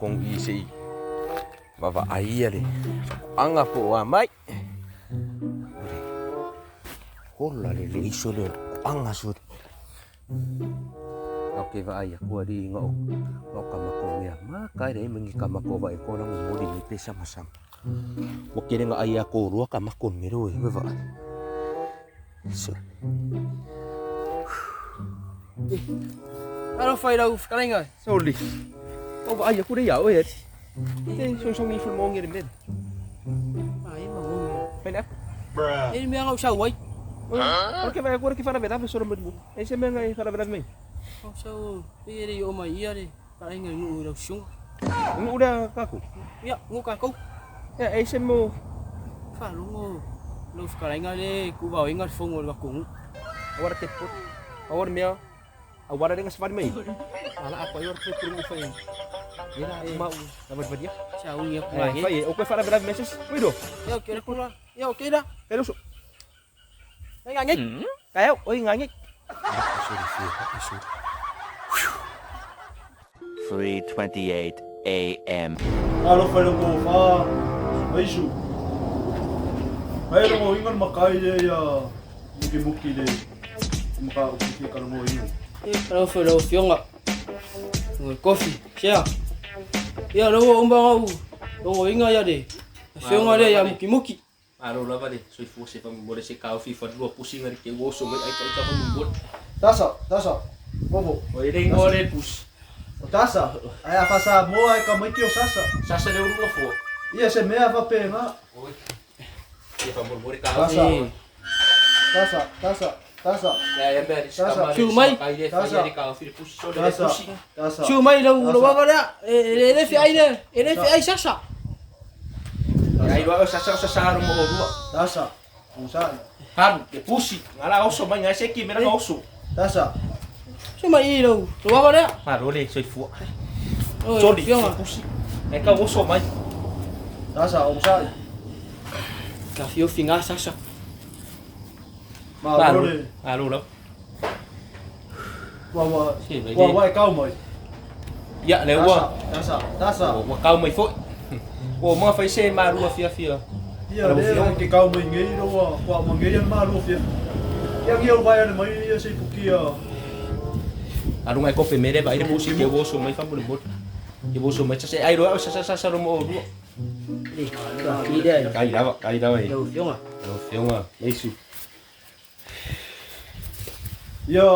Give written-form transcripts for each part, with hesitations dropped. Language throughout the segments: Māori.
kong isi baba ai ale anga po mai hola le iso le anga sud oke va ai ko di ngo kamako ya makai dai mengi kamako ba ko nang mo di te sama-sama oke nga ai ko ru kamako mero va so Ano fai đâu cái này sorry ô ai ko dai ya oi Ini song ni film ngir men. Ai mà ngu. Pen ap. Ini mi ngau sao vậy? Oke ba ko ki fara beta so mo. Ai se men ngai fara beta men. Ngau sao? Đi đi ôm mày ia đi. Cái này ngu đâu sung. Udah kaku. Ya, ngu kaku. Ya ai se mo. Fa lu ngu. Lu cái này đi, ku vào ingat phone rồi cũng. Awar tepot. Awar mia. Awar dengan sefad mai. Ala apa awar tepot mo fa. Ina mau dapat dia. Sao nghiệp lại. Phải ok fara beta message. Ui do. Ya kira ku lah. Ya okey dah. Cái lúc Cái ngang nhích. Kayo, oi ngangi. 3:28 a.m. Alo phải đâu pha mấy su phải đâu ingon makai de ya muki de maka uki kalau mau ingon Kalau phải đâu phiong ạ. Ngồi coffee, share. Ya đâu ông bang đâu ngồi ingat ya deh. Phiong ada ya muki. Aro lah bade, so ifu se pam boleh se kau FIFA 2 pusing ngari ke woso mai ai ka pembut. tasa bobo Oi ding ngore pus. tasa ai apa sa mo ai ka mai kio sasa Sasa de urlo fo. iya se me apa pe nga Oi. Ke pambur bori ka. tasa Ya ya bade Sasa. Cumai. Kai de Sasa. fa di kau FIFA pus so de tasa pusing. tasa Cuma đâu apa dah? Ini fi ai dah. Ini fi ai sasa. Ai do sasa mo do. tasa usan Kan ke pusi. Ngala oso mai ngai se ki mera oso. tasa Cuma ini đâu. Apa dah? Maro le so ifu. Oh, So di phiong à. pusi. Ai ka oso mai. tasa usan Cà phê finga sasa. ma role Alo lo. wa Si mai wa di. wa kau mai Ya le wa. tasa Wa kau mai fo. O ma fai se maru fia. iya de ke kau mai ngei ro wa ma ngei ma ro fia yang eu vai ana mai ia sei pukia Aru ngai ko pemere ba ire pusi ke woso mai fa bot. Ke woso mai se ai ro sa ro mo ru. Đi. Cà phê đây. Kai da ai. Đâu phiong à. Ro fiona. Yesu. Yo,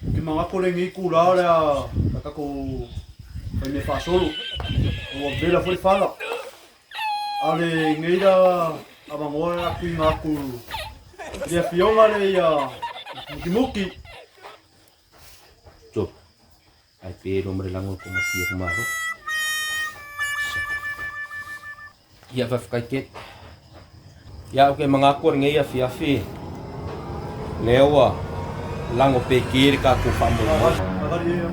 ke mga kuling ikula la kako ay me fa solo. O bela foi fala. Ale ngeira abang ora aku ngaku. Dia fiona le ya. Muki. Jo. Ai pero hombre lango ko mati ko maro. Ya va ficar ket. Ya o ke mga kor ngai a fi. Lewa. Lango pekir ka ku fambo. Agari ya.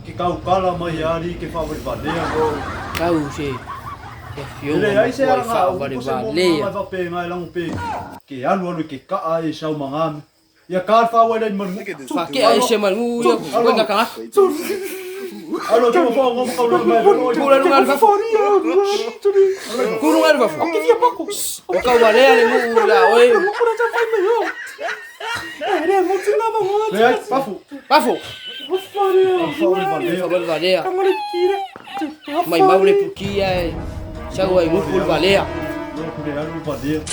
Ke kau kala mai ari ke fa vai badea go. Kau si. Cà phê Ele ai se ara fa nga va de se mo vale. mai va pe ngai lang pe. Ke anu ke ka ai sau mangam. Ya ka fa wa le man. Fa ke ai se mal ngu ya. Kau enggak kang. Alo ke mo fa ngom kau le mai. Pula lungan fa. Kurungan fa. Oke dia pako. Kau vale ale ngu ya oi. Le ai pafu. Pafo. Fa vai badea. Fa vale ya. Mai mau le puki ai. Sao ai ngu pul vale ya. Não, porque era um padeiro.